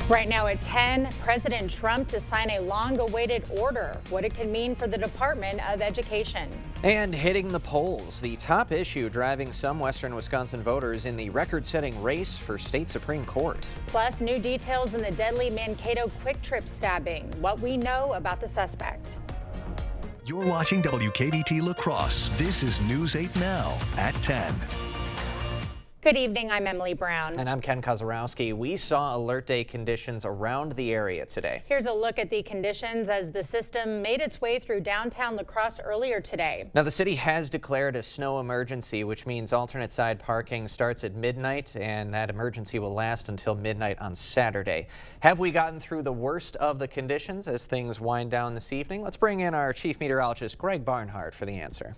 Right now at 10, President Trump to sign a long-awaited order, what it can mean for the Department of Education. And hitting the polls, the top issue driving some western Wisconsin voters in the record-setting race for state Supreme Court. Plus, new details in the deadly Mankato Quick Trip stabbing, what we know about the suspect. You're watching WKBT La Crosse. This is News 8 Now at 10. Good evening, I'm Emily Brown. And I'm Ken Kozarowski. We saw alert day conditions around the area today. Here's a look at the conditions as the system made its way through downtown La Crosse earlier today. Now, the city has declared a snow emergency, which means alternate side parking starts at midnight, and that emergency will last until midnight on Saturday. Have we gotten through the worst of the conditions as things wind down this evening? Let's bring in our chief meteorologist, Greg Barnhart, for the answer.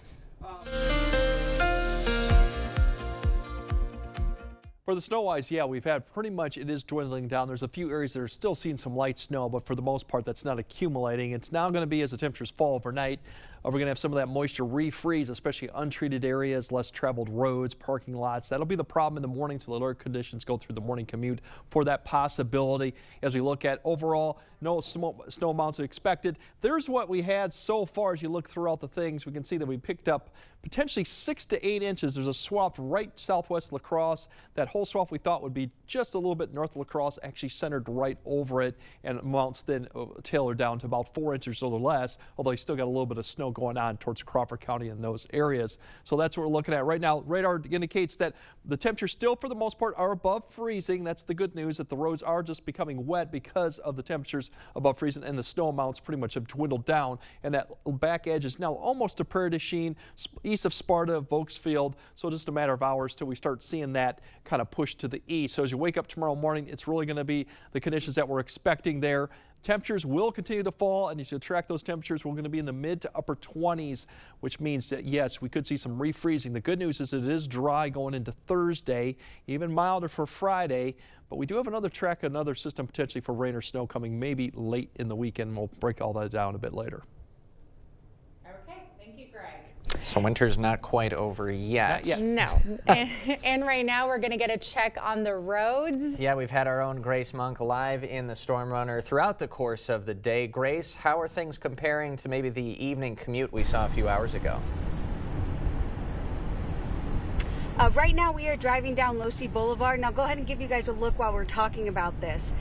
For the snow-wise, yeah, we've had pretty much, it is dwindling down. There's a few areas that are still seeing some light snow, but for the most part, that's not accumulating. It's now going to be as the temperatures fall overnight. We're going to have some of that moisture refreeze, especially untreated areas, less traveled roads, parking lots. That'll be the problem in the morning, so the alert conditions go through the morning commute for that possibility. As we look at overall, no snow amounts expected. There's what we had so far. As you look throughout the things, we can see that we picked up potentially 6 to 8 inches. There's a swath right southwest La Crosse. That whole swath we thought would be just a little bit north of La Crosse, actually centered right over it, and amounts then tailored down to about 4 inches or less, although you still got a little bit of snow going on towards Crawford County in those areas. So that's what we're looking at right now. Radar indicates that the temperatures still for the most part are above freezing. That's the good news, that the roads are just becoming wet because of the temperatures above freezing, and the snow amounts pretty much have dwindled down, and that back edge is now almost to Prairie du Chien, east of Sparta, Vokesfield. So just a matter of hours till we start seeing that kind of push to the east. So as you wake up tomorrow morning, it's really going to be the conditions that we're expecting there. Temperatures will continue to fall, and as you track those temperatures, we're going to be in the mid to upper 20s, which means that, yes, we could see some refreezing. The good news is it is dry going into Thursday, even milder for Friday, but we do have another system potentially for rain or snow coming maybe late in the weekend. We'll break all that down a bit later. Okay, thank you, Greg. So winter's not quite over yet. Not yet. No. And right now we're going to get a check on the roads. Yeah, we've had our own Grace Monk live in the Storm Runner throughout the course of the day. Grace, how are things comparing to maybe the evening commute we saw a few hours ago? Right now we are driving down Losee Boulevard. Now go ahead and give you guys a look while we're talking about this.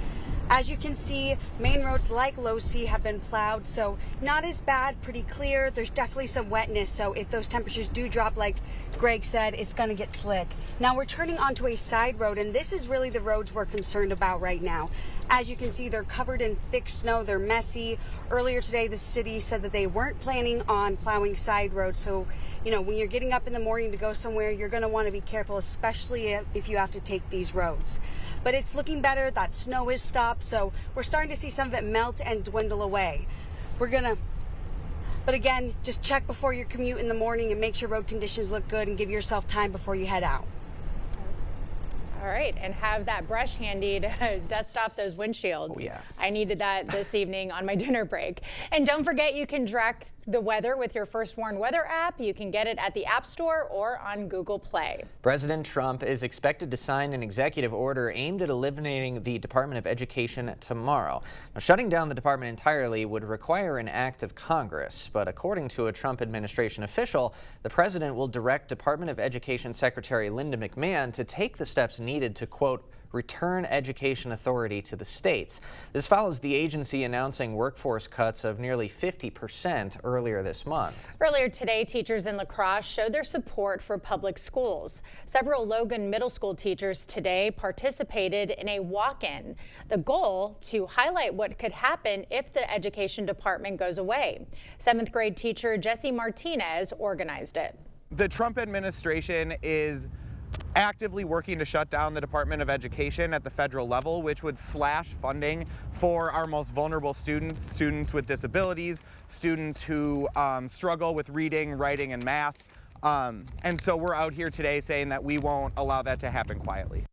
As you can see, main roads like Losee have been plowed, so not as bad, pretty clear. There's definitely some wetness, so if those temperatures do drop, like Greg said, it's going to get slick. Now we're turning onto a side road, and this is really the roads we're concerned about right now. As you can see, they're covered in thick snow. They're messy. Earlier today, the city said that they weren't planning on plowing side roads, so you know, when you're getting up in the morning to go somewhere, you're going to want to be careful, especially if you have to take these roads. But it's looking better. That snow is stopped, so we're starting to see some of it melt and dwindle away. But again, just check before your commute in the morning and make sure road conditions look good and give yourself time before you head out. All right, and have that brush handy to dust off those windshields. Oh, yeah. I needed that this evening on my dinner break. And don't forget, you can track the weather with your First Warn weather app. You can get it at the App Store or on Google Play. President Trump is expected to sign an executive order aimed at eliminating the Department of Education tomorrow. Now, shutting down the department entirely would require an act of Congress, but according to a Trump administration official, the president will direct Department of Education Secretary Linda McMahon to take the steps needed to, quote, return education authority to the states. This follows the agency announcing workforce cuts of nearly 50% earlier this month. Earlier today, teachers in La Crosse showed their support for public schools. Several Logan Middle School teachers today participated in a walk-in. The goal to highlight what could happen if the education department goes away. 7th grade teacher Jesse Martinez organized it. The Trump administration is actively working to shut down the Department of Education at the federal level, which would slash funding for our most vulnerable students, students with disabilities, students who struggle with reading, writing, and math. And so we're out here today saying that we won't allow that to happen quietly.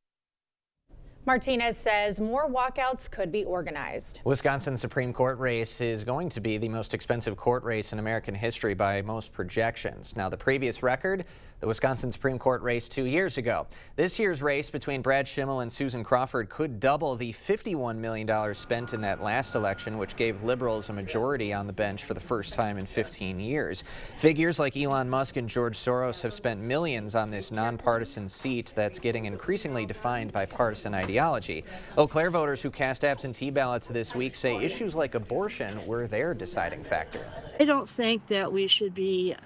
Martinez says more walkouts could be organized. Wisconsin Supreme Court race is going to be the most expensive court race in American history by most projections. Now, the previous record, the Wisconsin Supreme Court race 2 years ago. This year's race between Brad Schimmel and Susan Crawford could double the $51 million spent in that last election, which gave liberals a majority on the bench for the first time in 15 years. Figures like Elon Musk and George Soros have spent millions on this nonpartisan seat that's getting increasingly defined by partisan ideology. Eau Claire voters who cast absentee ballots this week say issues like abortion were their deciding factor. I don't think that we should be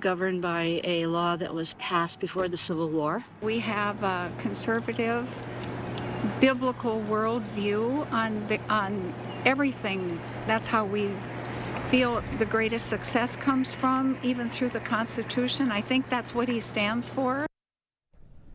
governed by a law that was passed before the Civil War. We have a conservative, biblical worldview on everything. That's how we feel the greatest success comes from, even through the Constitution. I think that's what he stands for.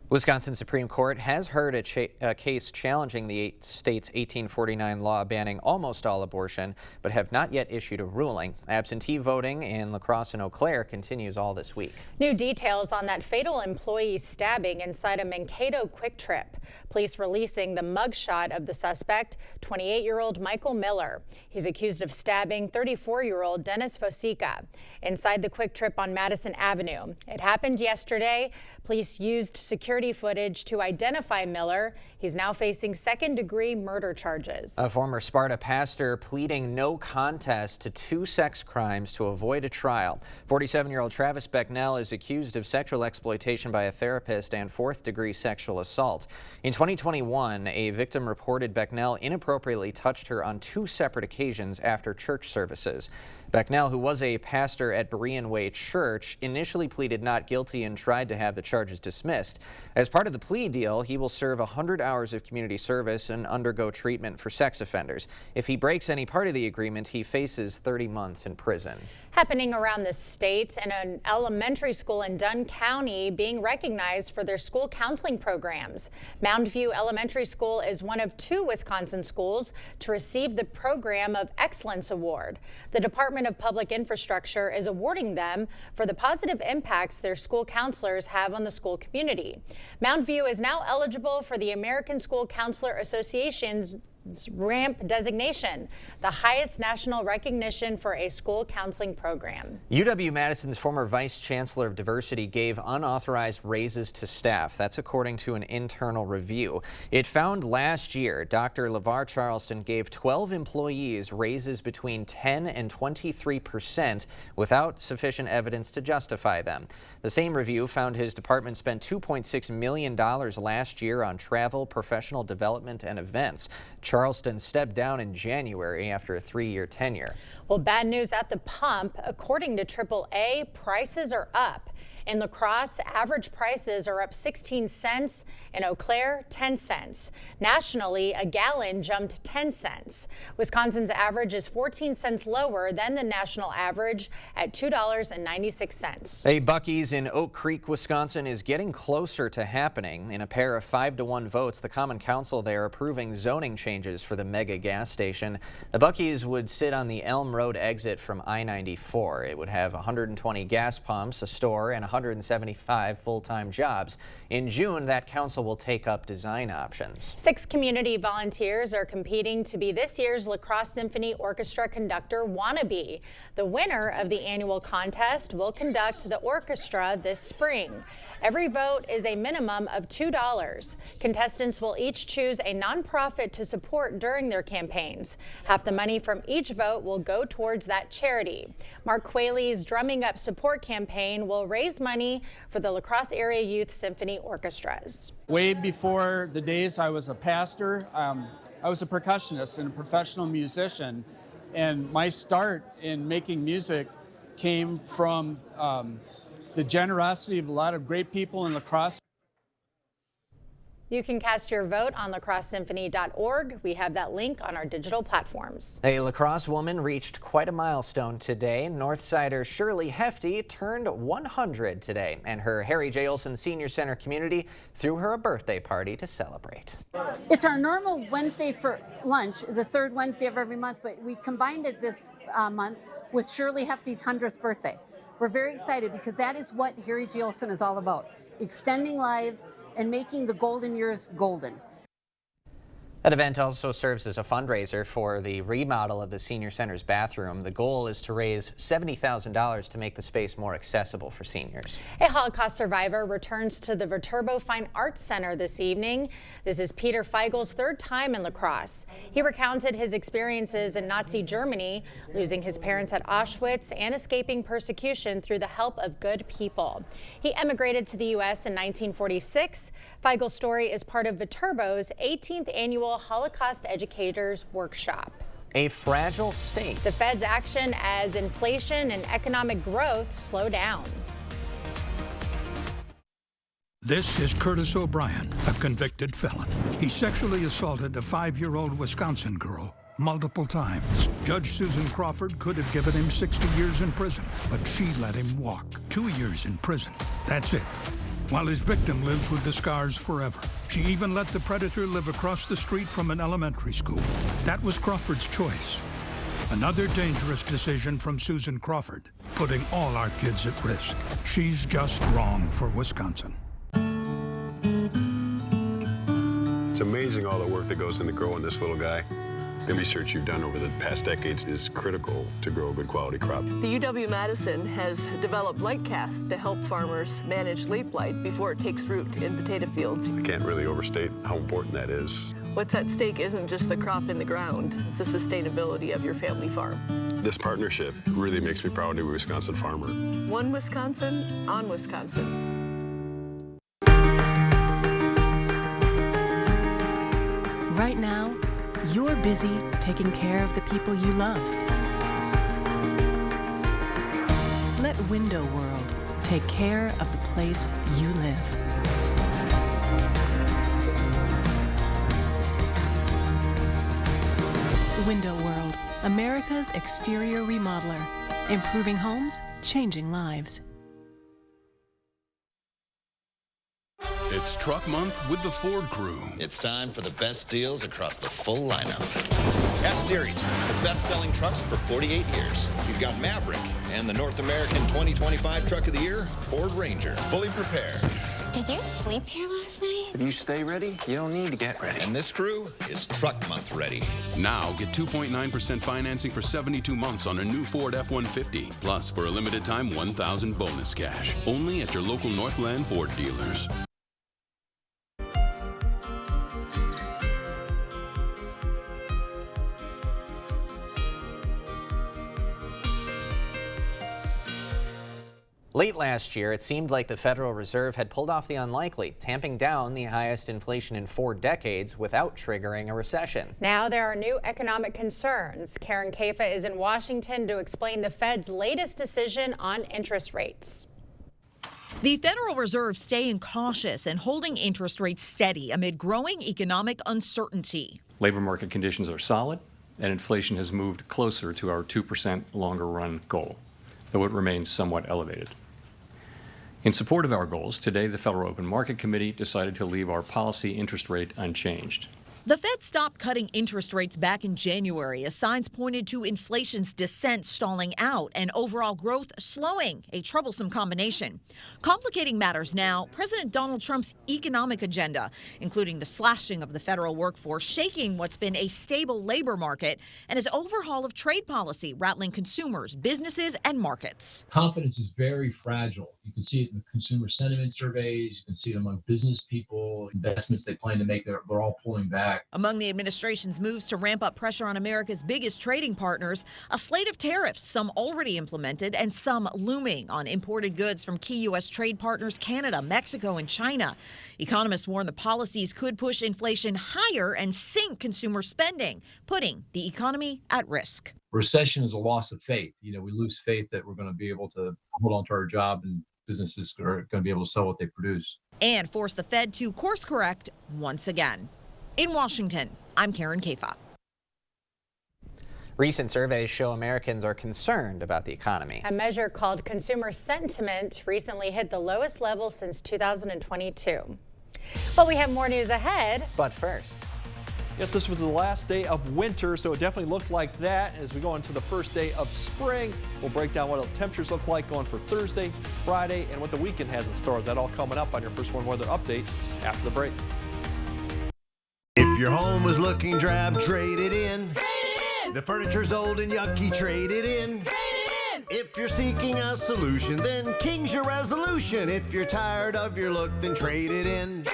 Wisconsin Supreme Court has heard a case challenging the state's 1849 law banning almost all abortion, but have not yet issued a ruling. Absentee voting in La Crosse and Eau Claire continues all this week. New details on that fatal employee stabbing inside a Mankato Quick Trip. Police releasing the mugshot of the suspect, 28-year-old Michael Miller. He's accused of stabbing 34-year-old Dennis Fosica inside the Quick Trip on Madison Avenue. It happened yesterday. Police used security footage to identify Miller. He's now facing second-degree murder charges. A former Sparta pastor pleading no contest to 2 sex crimes to avoid a trial. 47-year-old Travis Becknell is accused of sexual exploitation by a therapist and 4th-degree sexual assault. In 2021, a victim reported Becknell inappropriately touched her on 2 separate occasions after church services. Becknell, who was a pastor at Berean Way Church, initially pleaded not guilty and tried to have the charges dismissed. As part of the plea deal, he will serve 100 hours of community service and undergo treatment for sex offenders. If he breaks any part of the agreement, he faces 30 months in prison. Happening around the state, and an elementary school in Dunn County being recognized for their school counseling programs. Mound View Elementary School is one of 2 Wisconsin schools to receive the Program of Excellence Award. The Department of Public Infrastructure is awarding them for the positive impacts their school counselors have on the school community. Mound View is now eligible for the American School Counselor Association's RAMP designation, the highest national recognition for a school counseling program. UW-Madison's former vice chancellor of diversity gave unauthorized raises to staff. That's according to an internal review. It found last year Dr. LeVar Charleston gave 12 employees raises between 10 and 23% without sufficient evidence to justify them. The same review found his department spent $2.6 million last year on travel, professional development, and events. Charleston stepped down in January after a 3-year tenure. Well, bad news at the pump. According to AAA, prices are up. In La Crosse, average prices are up 16 cents. In Eau Claire, 10 cents. Nationally, a gallon jumped 10 cents. Wisconsin's average is 14 cents lower than the national average at $2.96. A Buc-ee's in Oak Creek, Wisconsin is getting closer to happening. In a pair of 5-to-1 votes, the Common Council there approving zoning changes for the mega gas station. The Buc-ee's would sit on the Elm Road exit from I-94. It would have 120 gas pumps, a store, and 175 full-time jobs. In June, that council will take up design options. 6 community volunteers are competing to be this year's La Crosse Symphony Orchestra conductor wannabe. The winner of the annual contest will conduct the orchestra this spring. Every vote is a minimum of $2. Contestants will each choose a nonprofit to support during their campaigns. Half the money from each vote will go towards that charity. Mark Qualey's Drumming Up Support campaign will raise money for the La Crosse Area Youth Symphony Orchestras. Way before the days I was a pastor, I was a percussionist and a professional musician. And my start in making music came from the generosity of a lot of great people in La Crosse. You can cast your vote on lacrossesymphony.org. We have that link on our digital platforms. A La Crosse woman reached quite a milestone today. Northsider Shirley Hefty turned 100 today, and her Harry J. Olson Senior Center community threw her a birthday party to celebrate. It's our normal Wednesday for lunch, the 3rd Wednesday of every month, but we combined it this month with Shirley Hefty's 100th birthday. We're very excited because that is what Harry J. Olson is all about, extending lives and making the golden years golden. That event also serves as a fundraiser for the remodel of the senior center's bathroom. The goal is to raise $70,000 to make the space more accessible for seniors. A Holocaust survivor returns to the Viterbo Fine Arts Center this evening. This is Peter Feigel's third time in La Crosse. He recounted his experiences in Nazi Germany, losing his parents at Auschwitz and escaping persecution through the help of good people. He emigrated to the U.S. in 1946. Feigel's story is part of Viterbo's 18th annual Holocaust Educators Workshop. A fragile state. The Fed's action as inflation and economic growth slow down. This is Curtis O'Brien, a convicted felon. He sexually assaulted a 5-year-old Wisconsin girl multiple times. Judge Susan Crawford could have given him 60 years in prison, but she let him walk. 2 years in prison. That's it. While his victim lives with the scars forever. She even let the predator live across the street from an elementary school. That was Crawford's choice. Another dangerous decision from Susan Crawford, putting all our kids at risk. She's just wrong for Wisconsin. It's amazing all the work that goes into growing this little guy. The research you've done over the past decades is critical to grow a good quality crop. The UW-Madison has developed light casts to help farmers manage leaf blight before it takes root in potato fields. I can't really overstate how important that is. What's at stake isn't just the crop in the ground, it's the sustainability of your family farm. This partnership really makes me proud to be a Wisconsin farmer. One Wisconsin on Wisconsin. Right now, you're busy taking care of the people you love. Let Window World take care of the place you live. Window World, America's exterior remodeler. Improving homes, changing lives. It's Truck Month with the Ford Crew. It's time for the best deals across the full lineup. F-Series, the best-selling trucks for 48 years. You've got Maverick and the North American 2025 Truck of the Year, Ford Ranger, fully prepared. Did you sleep here last night? If you stay ready, you don't need to get ready. And this crew is Truck Month ready. Now get 2.9% financing for 72 months on a new Ford F-150. Plus, for a limited time, $1,000 bonus cash. Only at your local Northland Ford dealers. Late last year, it seemed like the Federal Reserve had pulled off the unlikely, tamping down the highest inflation in 4 decades without triggering a recession. Now there are new economic concerns. Karen Caifa is in Washington to explain the Fed's latest decision on interest rates. The Federal Reserve staying cautious and holding interest rates steady amid growing economic uncertainty. Labor market conditions are solid, and inflation has moved closer to our 2% longer run goal, though it remains somewhat elevated. In support of our goals, today the Federal Open Market Committee decided to leave our policy interest rate unchanged. The Fed stopped cutting interest rates back in January as signs pointed to inflation's descent stalling out and overall growth slowing, a troublesome combination. Complicating matters now, President Donald Trump's economic agenda, including the slashing of the federal workforce, shaking what's been a stable labor market, and his overhaul of trade policy, rattling consumers, businesses, and markets. Confidence is very fragile. You can see it in the consumer sentiment surveys. You can see it among business people. Investments they plan to make, they're all pulling back. Among the administration's moves to ramp up pressure on America's biggest trading partners, a slate of tariffs, some already implemented and some looming on imported goods from key U.S. trade partners Canada, Mexico, and China. Economists warn the policies could push inflation higher and sink consumer spending, putting the economy at risk. Recession is a loss of faith. We lose faith that we're going to be able to hold on to our job and businesses are going to be able to sell what they produce. And force the Fed to course correct once again. In Washington, I'm Karen Caifa. Recent surveys show Americans are concerned about the economy. A measure called consumer sentiment recently hit the lowest level since 2022. But we have more news ahead. But first. Yes, this was the last day of winter, so it definitely looked like that as we go into the first day of spring. We'll break down what the temperatures look like going for Thursday, Friday, and what the weekend has in store. That all coming up on your First One Weather Update after the break. If If your home is looking drab, trade it in. The furniture's old and yucky, trade it in. If you're seeking a solution, then King's your resolution. If you're tired of your look, then trade it in.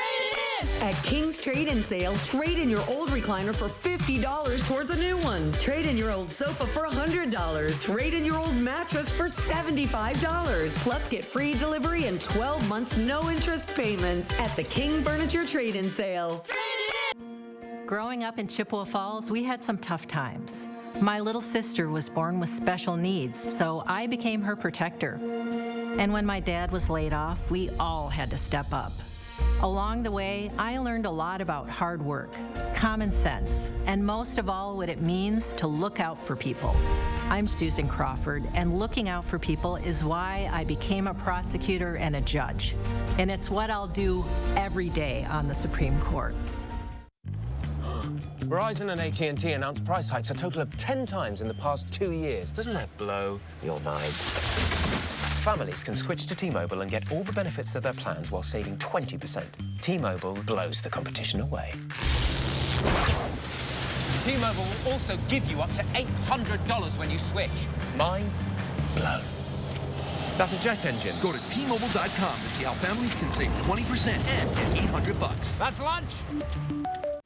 At King's Trade-In Sale, trade in your old recliner for $50 towards a new one. Trade in your old sofa for $100. Trade in your old mattress for $75. Plus, get free delivery and 12 months no interest payments at the King Furniture Trade-In Sale. Growing up in Chippewa Falls, we had some tough times. My little sister was born with special needs, so I became her protector. And when my dad was laid off, we all had to step up. Along the way, I learned a lot about hard work, common sense, and most of all, what it means to look out for people. I'm Susan Crawford, and looking out for people is why I became a prosecutor and a judge. And it's what I'll do every day on the Supreme Court. Verizon and AT&T announced price hikes a total of 10 times in the past 2 years. Doesn't that blow your mind? Families can switch to T-Mobile and get all the benefits of their plans while saving 20%. T-Mobile blows the competition away. T-Mobile will also give you up to $800 when you switch. Mind blown. Is that a jet engine? Go to T-Mobile.com to see how families can save 20% and get $800. That's lunch.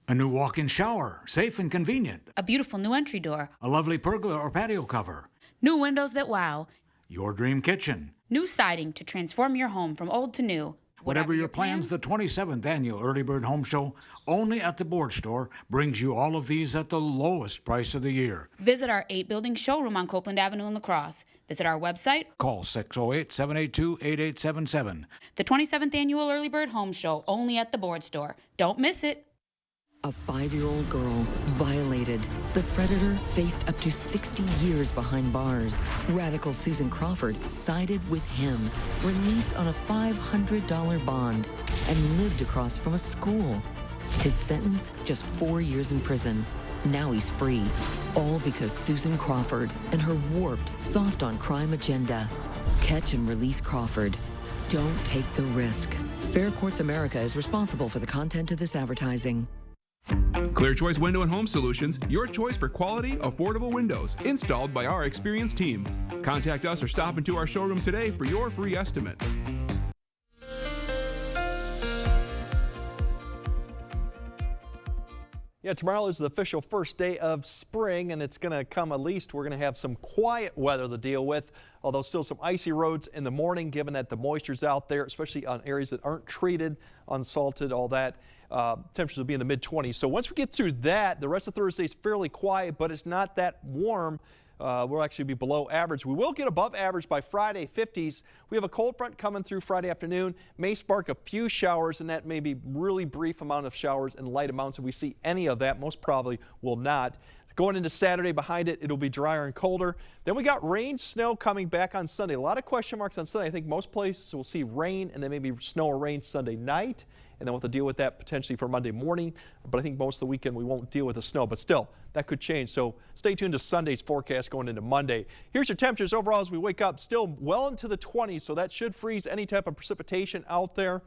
A new walk-in shower, safe and convenient. A beautiful new entry door. A lovely pergola or patio cover. New windows that wow. Your dream kitchen. New siding to transform your home from old to new. Whatever your plans, the 27th Annual Early Bird Home Show, only at the Board Store, brings you all of these at the lowest price of the year. Visit our 8-building showroom on Copeland Avenue in La Crosse. Visit our website. Call 608-782-8877. The 27th Annual Early Bird Home Show, only at the Board Store. Don't miss it. A 5-year-old girl violated. The predator faced up to 60 years behind bars. Radical Susan Crawford sided with him, released on a $500 bond, and lived across from a school. His sentence, just 4 years in prison. Now he's free. All because Susan Crawford and her warped, soft-on-crime agenda. Catch and release Crawford. Don't take the risk. Fair Courts America is responsible for the content of this advertising. Clear Choice Window and Home Solutions, your choice for quality, affordable windows, installed by our experienced team. Contact us or stop into our showroom today for your free estimate. Yeah, tomorrow is the official first day of spring, and it's going to come at least. We're going to have some quiet weather to deal with, although still some icy roads in the morning, given that the moisture's out there, especially on areas that aren't treated, unsalted, all that. Temperatures will be in the mid-20s. So once we get through that, the rest of Thursday is fairly quiet, but it's not that warm. We'll actually be below average. We will get above average by Friday, 50s. We have a cold front coming through Friday afternoon. May spark a few showers, and that may be really brief amount of showers and light amounts. If we see any of that, most probably will not. Going into Saturday, behind it, it'll be drier and colder. Then we got rain, snow coming back on Sunday. A lot of question marks on Sunday. I think most places will see rain and then maybe snow or rain Sunday night. And then we'll have to deal with that potentially for Monday morning. But I think most of the weekend we won't deal with the snow. But still, that could change. So stay tuned to Sunday's forecast going into Monday. Here's your temperatures overall as we wake up. Still well into the 20s, so that should freeze any type of precipitation out there.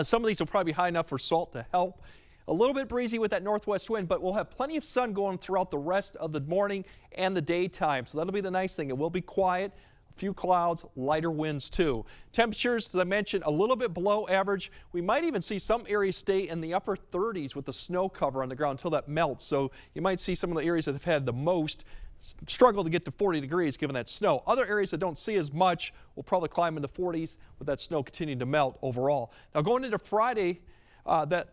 Some of these will probably be high enough for salt to help. A little bit breezy with that northwest wind, but we'll have plenty of sun going throughout the rest of the morning and the daytime. So that'll be the nice thing. It will be quiet. A few clouds, lighter winds too. Temperatures, as I mentioned, a little bit below average. We might even see some areas stay in the upper 30s with the snow cover on the ground until that melts. So you might see some of the areas that have had the most struggle to get to 40 degrees given that snow. Other areas that don't see as much will probably climb in the 40s with that snow continuing to melt overall. Now going into Friday, that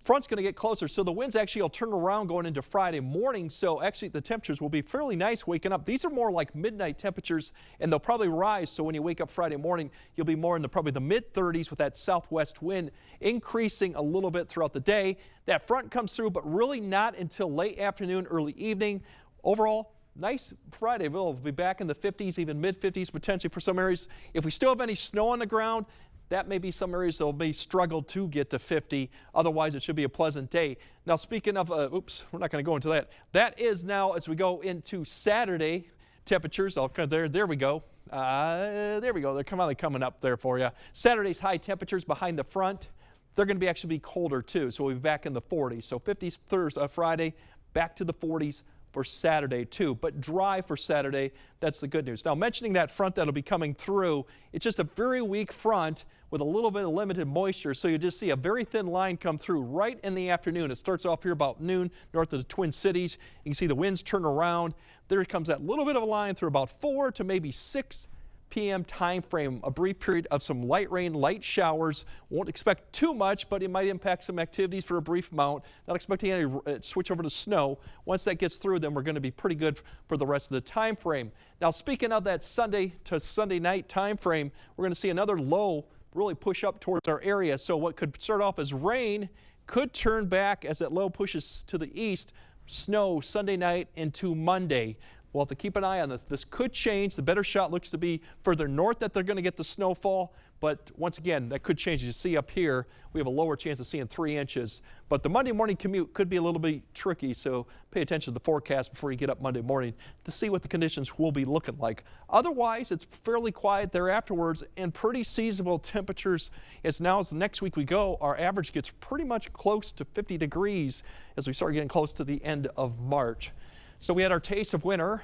front's going to get closer, so the winds actually will turn around going into Friday morning. So actually the temperatures will be fairly nice waking up. These are more like midnight temperatures, and they'll probably rise. So when you wake up Friday morning, you'll be more in the probably the mid 30s with that southwest wind increasing a little bit throughout the day. That front comes through, but really not until late afternoon, early evening. Overall, nice Friday. We'll be back in the 50s, even mid 50s potentially for some areas. If we still have any snow on the ground, that may be some areas that will be struggle to get to 50. Otherwise, it should be a pleasant day. Now, speaking of, oops, we're not going to go into that. That is now as we go into Saturday temperatures. There we go. There we go. They're coming up there for you. Saturday's high temperatures behind the front. they're going to actually be colder too. So we'll be back in the 40s. So 50s Friday, back to the 40s for Saturday too, but dry for Saturday. That's the good news. Now, mentioning that front that'll be coming through, it's just a very weak front with a little bit of limited moisture, so you just see a very thin line come through right in the afternoon. It starts off here about noon north of the Twin Cities. You can see the winds turn around. There comes that little bit of a line through about 4 to maybe 6 p.m. time frame, a brief period of some light rain, light showers. Won't expect too much, but it might impact some activities for a brief amount. Not expecting any switch over to snow. Once that gets through, then we're going to be pretty good for the rest of the time frame. Now, speaking of that Sunday to Sunday night time frame, we're going to see another low really push up towards our area. So what could start off as rain could turn back as that low pushes to the east. Snow Sunday night into Monday. We'll have to keep an eye on this. This could change. The better shot looks to be further north that they're going to get the snowfall. But once again, that could change. As you see up here, we have a lower chance of seeing 3 inches. But the Monday morning commute could be a little bit tricky, so pay attention to the forecast before you get up Monday morning to see what the conditions will be looking like. Otherwise, it's fairly quiet there afterwards and pretty seasonable temperatures. As the next week we go, our average gets pretty much close to 50 degrees as we start getting close to the end of March. So we had our taste of winter.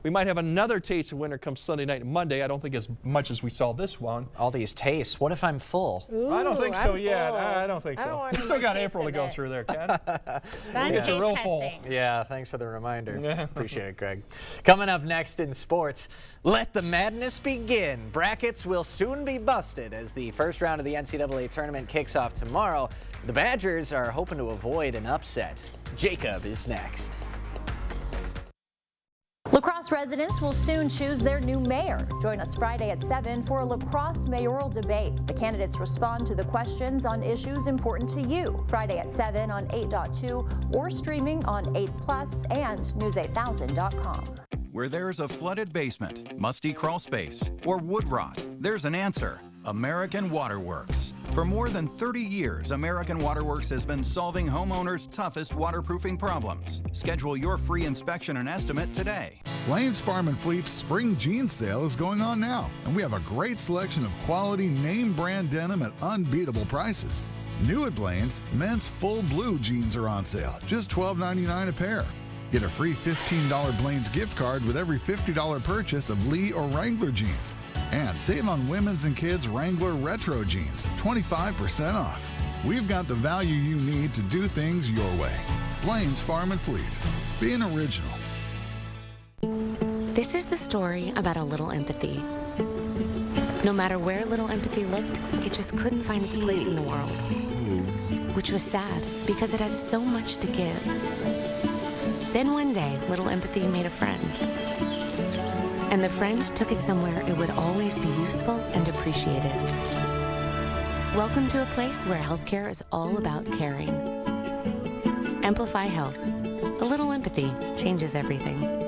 We might have another taste of winter come Sunday night and Monday. I don't think as much as we saw this one. All these tastes. What if I'm full? Ooh, I don't think so yet. full. I don't think so. You still got April to go through there, Ken. That's Get you real full. Yeah, thanks for the reminder. Appreciate it, Greg. Coming up next in sports, let the madness begin. Brackets will soon be busted as the first round of the NCAA tournament kicks off tomorrow. The Badgers are hoping to avoid an upset. Jacob is next. La Crosse residents will soon choose their new mayor. Join us Friday at 7 for a La Crosse mayoral debate. The candidates respond to the questions on issues important to you. Friday at 7 on 8.2 or streaming on 8plus and news8000.com. Where there's a flooded basement, musty crawl space, or wood rot, there's an answer. American Waterworks. For more than 30 years, American Waterworks has been solving homeowners' toughest waterproofing problems. Schedule your free inspection and estimate today. Blain's Farm and Fleet's spring jeans sale is going on now, and we have a great selection of quality name brand denim at unbeatable prices. New at Blain's, men's full blue jeans are on sale, just $12.99 a pair. Get a free $15 Blain's gift card with every $50 purchase of Lee or Wrangler jeans. And save on women's and kids' Wrangler Retro jeans, 25% off. We've got the value you need to do things your way. Blain's Farm and Fleet. Being original. This is the story about a little empathy. No matter where little empathy looked, it just couldn't find its place in the world. Which was sad, because it had so much to give. Then one day, little empathy made a friend. And the friend took it somewhere it would always be useful and appreciated. Welcome to a place where healthcare is all about caring. Amplify Health. A little empathy changes everything.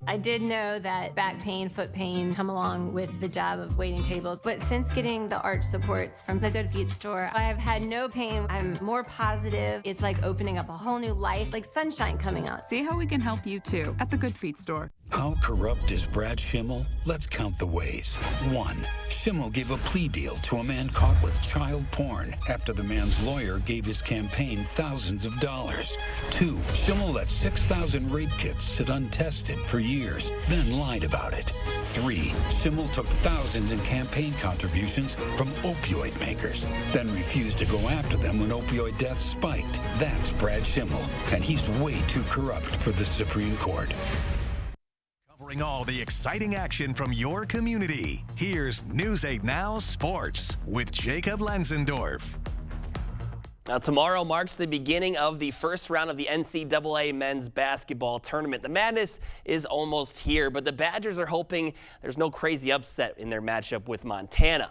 I did know that back pain, foot pain come along with the job of waiting tables, but since getting the arch supports from the Good Feet store, I have had no pain. I'm more positive. It's like opening up a whole new life, like sunshine coming out. See how we can help you too at the Good Feet store. How corrupt is Brad Schimmel? Let's count the ways. 1. Schimmel gave a plea deal to a man caught with child porn after the man's lawyer gave his campaign thousands of dollars. 2. Schimmel let 6,000 rape kits sit untested for years, then lied about it. 3. Schimmel took thousands in campaign contributions from opioid makers, then refused to go after them when opioid deaths spiked. That's Brad Schimmel, and he's way too corrupt for the Supreme Court. Covering all the exciting action from your community, here's News 8 Now Sports with Jacob Lenzendorf. Now, tomorrow marks the beginning of the first round of the NCAA men's basketball tournament. The madness is almost here, but the Badgers are hoping there's no crazy upset in their matchup with Montana.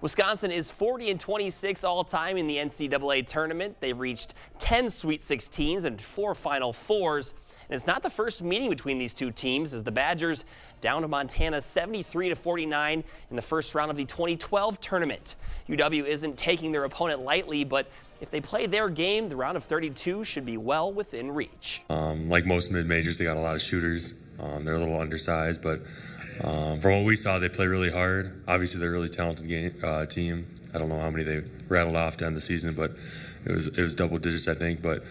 Wisconsin is 40-26 all-time in the NCAA tournament. They've reached 10 Sweet 16s and 4 Final Fours. And it's not the first meeting between these two teams, as the Badgers down to Montana 73-49 in the first round of the 2012 tournament. UW isn't taking their opponent lightly, but if they play their game, the round of 32 should be well within reach. Like most mid-majors, they got a lot of shooters. They're a little undersized, but From what we saw, they play really hard. Obviously, they're a really talented team. I don't know how many they rattled off to end the season, but it was double digits, I think. But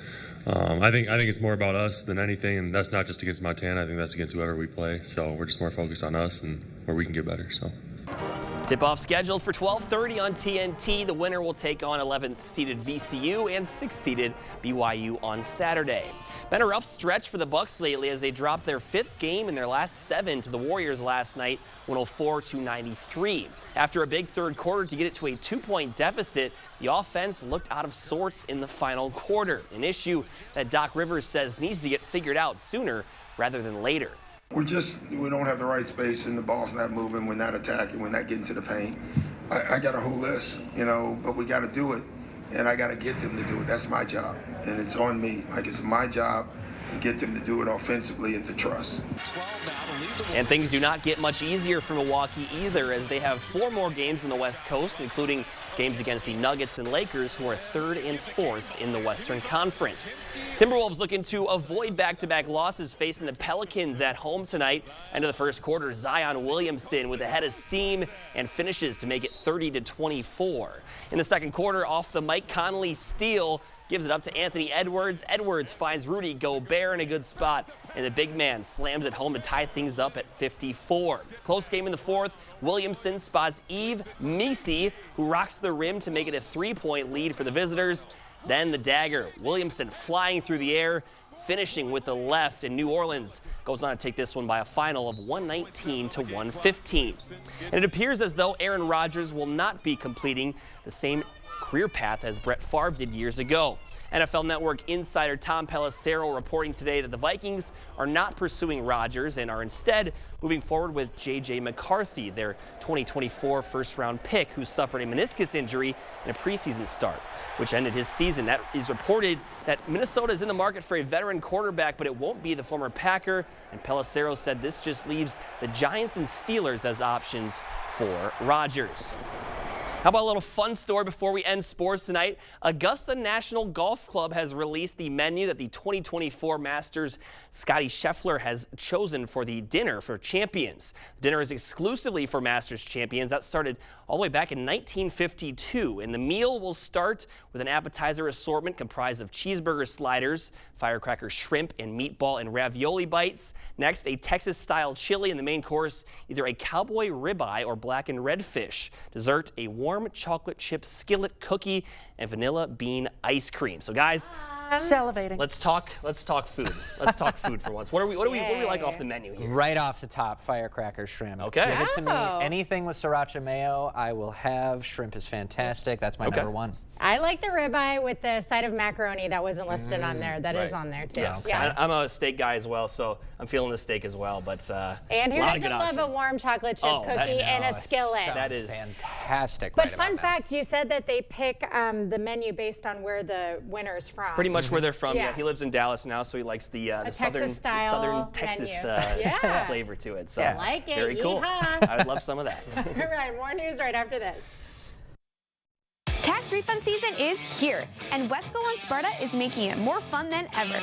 I think it's more about us than anything, and that's not just against Montana. I think that's against whoever we play. So we're just more focused on us and where we can get better. So. Tip-off scheduled for 12:30 on TNT. The winner will take on 11th-seeded VCU and 6th-seeded BYU on Saturday. Been a rough stretch for the Bucks lately as they dropped their 5th game in their last 7 to the Warriors last night, 104-93. After a big third quarter to get it to a 2-point deficit, the offense looked out of sorts in the final quarter, an issue that Doc Rivers says needs to get figured out sooner rather than later. We don't have the right space, and the ball's not moving. We're not attacking. We're not getting to the paint. I got a whole list, but we got to do it, and I got to get them to do it. That's my job, and it's on me. It's my job to get them to do it offensively and to trust. And things do not get much easier for Milwaukee either, as they have 4 more games in the West Coast, including games against the Nuggets and Lakers, who are 3rd and 4th in the Western Conference. Timberwolves looking to avoid back-to-back losses, facing the Pelicans at home tonight. End of the first quarter, Zion Williamson with a head of steam and finishes to make it 30-24. In the second quarter, off the Mike Conley steal, gives it up to Anthony Edwards. Edwards finds Rudy Gobert in a good spot, and the big man slams it home to tie things up at 54. Close game in the fourth. Williamson spots Yves Missi, who rocks the rim to make it a 3-point lead for the visitors. Then the dagger. Williamson flying through the air, finishing with the left, and New Orleans goes on to take this one by a final of 119-115. And it appears as though Aaron Rodgers will not be completing the same career path as Brett Favre did years ago. NFL Network insider Tom Pelissero reporting today that the Vikings are not pursuing Rodgers and are instead moving forward with J.J. McCarthy, their 2024 first-round pick, who suffered a meniscus injury in a preseason start, which ended his season. That is reported that Minnesota is in the market for a veteran quarterback, but it won't be the former Packer, and Pelissero said this just leaves the Giants and Steelers as options for Rodgers. How about a little fun story before we end sports tonight? Augusta National Golf Club has released the menu that the 2024 Masters Scotty Scheffler has chosen for the dinner for champions. The dinner is exclusively for Masters champions. That started all the way back in 1952, and the meal will start with an appetizer assortment comprised of cheeseburger sliders, firecracker shrimp and meatball and ravioli bites. Next, a Texas-style chili in the main course, either a cowboy ribeye or blackened redfish. Dessert, a warm chocolate chip skillet cookie and vanilla bean ice cream. So guys, salivating. Let's talk food. Let's talk food for once. What do we like off the menu here? Right off the top, firecracker shrimp. Okay. Give it to me. Anything with sriracha mayo, I will have. Shrimp is fantastic. That's my number one. I like the ribeye with the side of macaroni that wasn't listed on there. That is on there too. Yes. Yeah. I'm a steak guy as well, so I'm feeling the steak as well. But and who a lot doesn't of good love options. a warm chocolate chip cookie and a skillet? That is fantastic. But fun fact, you said that they pick the menu based on where the winner's from. Pretty much where they're from. Yeah. He lives in Dallas now, so he likes the southern Texas flavor to it. So I like it. Very cool. I would love some of that. All right, more news right after this. Tax refund season is here, and Wesco and Sparta is making it more fun than ever.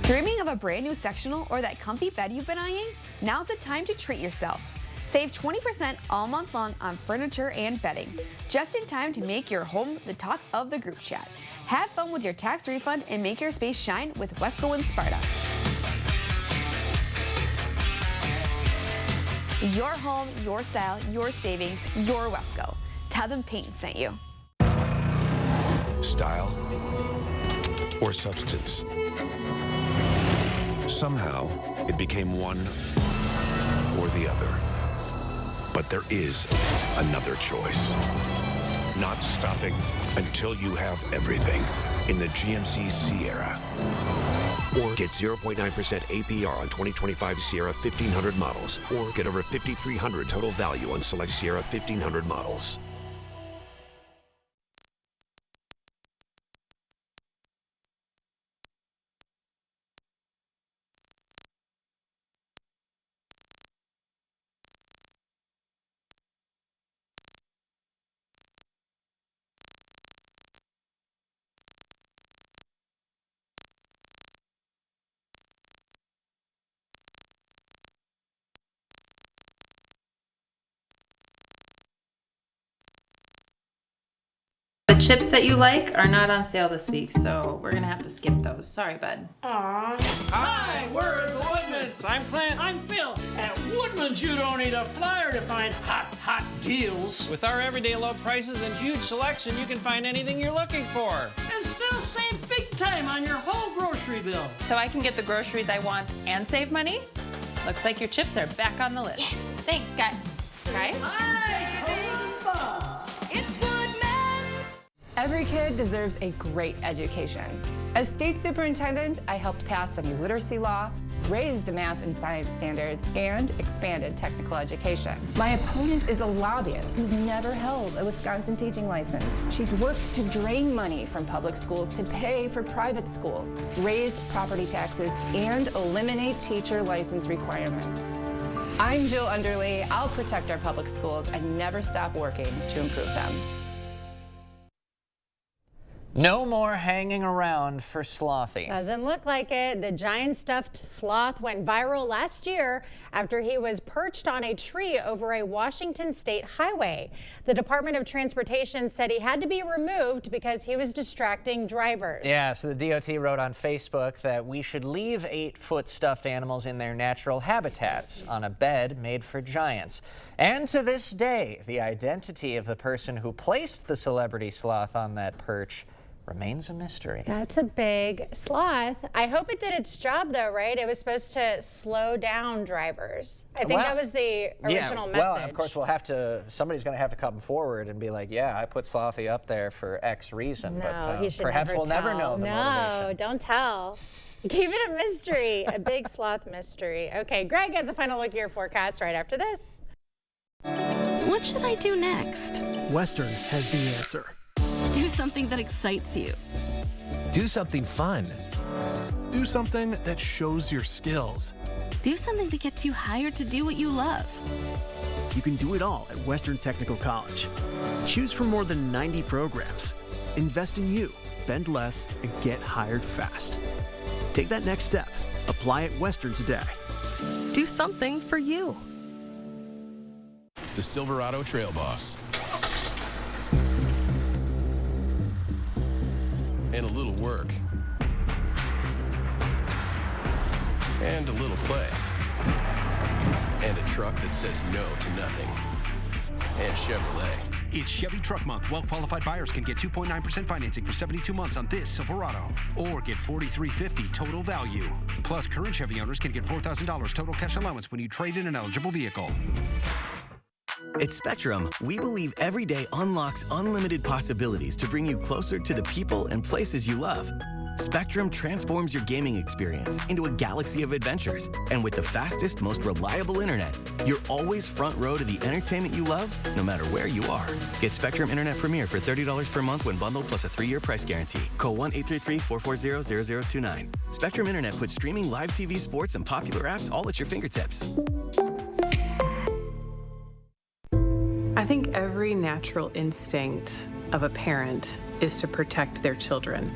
Dreaming of a brand new sectional or that comfy bed you've been eyeing? Now's the time to treat yourself. Save 20% all month long on furniture and bedding, just in time to make your home the talk of the group chat. Have fun with your tax refund and make your space shine with Wesco and Sparta. Your home, your style, your savings, your Wesco. Tell them Peyton sent you. Style or substance. Somehow, it became one or the other. But there is another choice. Not stopping until you have everything in the GMC Sierra. Or get 0.9% APR on 2025 Sierra 1500 models. Or get over $5,300 total value on select Sierra 1500 models. chips that you like are not on sale this week, so we're gonna have to skip those. Sorry, bud. Aww. Hi, we're at the Woodman's. I'm Clint. I'm Phil. At Woodman's, you don't need a flyer to find hot deals. With our everyday low prices and huge selection, you can find anything you're looking for. And still save big time on your whole grocery bill. So I can get the groceries I want and save money? Looks like your chips are back on the list. Yes. Thanks, guys. It's Woodman's. Every kid deserves a great education. As state superintendent, I helped pass a new literacy law, raised math and science standards, and expanded technical education. My opponent is a lobbyist who's never held a Wisconsin teaching license. She's worked to drain money from public schools to pay for private schools, raise property taxes, and eliminate teacher license requirements. I'm Jill Underly. I'll protect our public schools and never stop working to improve them. No more hanging around for Slothy. Doesn't look like it. The giant stuffed sloth went viral last year after he was perched on a tree over a Washington state highway. The Department of Transportation said he had to be removed because he was distracting drivers. Yeah, so the DOT wrote on Facebook that we should leave 8-foot stuffed animals in their natural habitats on a bed made for giants. And to this day, the identity of the person who placed the celebrity sloth on that perch remains a mystery. That's a big sloth. I hope it did its job though, right? It was supposed to slow down drivers. I think that was the original message. Well, of course, somebody's going to have to come forward and be like, yeah, I put Slothy up there for X reason. No, but perhaps we'll never know the motivation. No, don't tell. Keep it a mystery, a big sloth mystery. Okay, Greg has a final look at your forecast right after this. What should I do next? Western has the answer. Do something that excites you. Do something fun. Do something that shows your skills. Do something that gets you hired to do what you love. You can do it all at Western Technical College. Choose from more than 90 programs. Invest in you, spend less, and get hired fast. Take that next step. Apply at Western today. Do something for you. The Silverado Trail Boss. And a little work. And a little play. And a truck that says no to nothing. And Chevrolet. It's Chevy Truck Month. Well-qualified buyers can get 2.9% financing for 72 months on this Silverado. Or get $4,350 total value. Plus, current Chevy owners can get $4,000 total cash allowance when you trade in an eligible vehicle. At Spectrum, we believe every day unlocks unlimited possibilities to bring you closer to the people and places you love. Spectrum transforms your gaming experience into a galaxy of adventures. And with the fastest, most reliable internet, you're always front row to the entertainment you love, no matter where you are. Get Spectrum Internet Premier for $30 per month when bundled plus a 3-year price guarantee. Call 1-833-440-0029. Spectrum Internet puts streaming live TV, sports, and popular apps all at your fingertips. I think every natural instinct of a parent is to protect their children.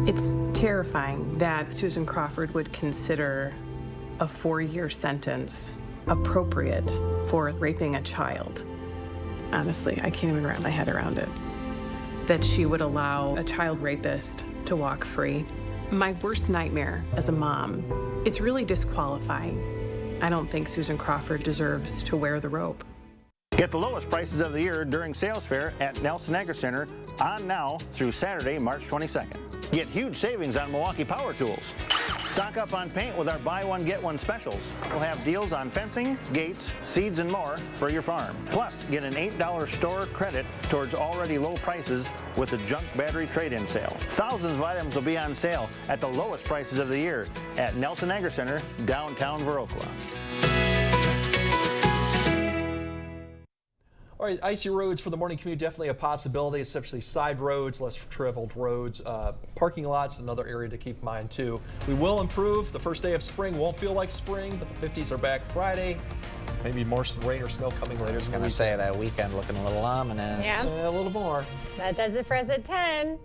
It's terrifying that Susan Crawford would consider a 4-year sentence appropriate for raping a child. Honestly, I can't even wrap my head around it. That she would allow a child rapist to walk free. My worst nightmare as a mom, it's really disqualifying. I don't think Susan Crawford deserves to wear the rope. Get the lowest prices of the year during sales fair at Nelson Agri Center on now through Saturday, March 22nd. Get huge savings on Milwaukee power tools. Stock up on paint with our buy one, get one specials. We'll have deals on fencing, gates, seeds, and more for your farm. Plus, get an $8 store credit towards already low prices with the junk battery trade-in sale. Thousands of items will be on sale at the lowest prices of the year at Nelson Agri Center, downtown Viroqua. All right, icy roads for the morning commute, definitely a possibility, especially side roads, less traveled roads. Parking lots, another area to keep in mind too. We will improve. The first day of spring won't feel like spring, but the 50s are back Friday. Maybe more rain or snow coming later. I was going to say that weekend looking a little ominous. Yeah. A little more. That does it for us at 10.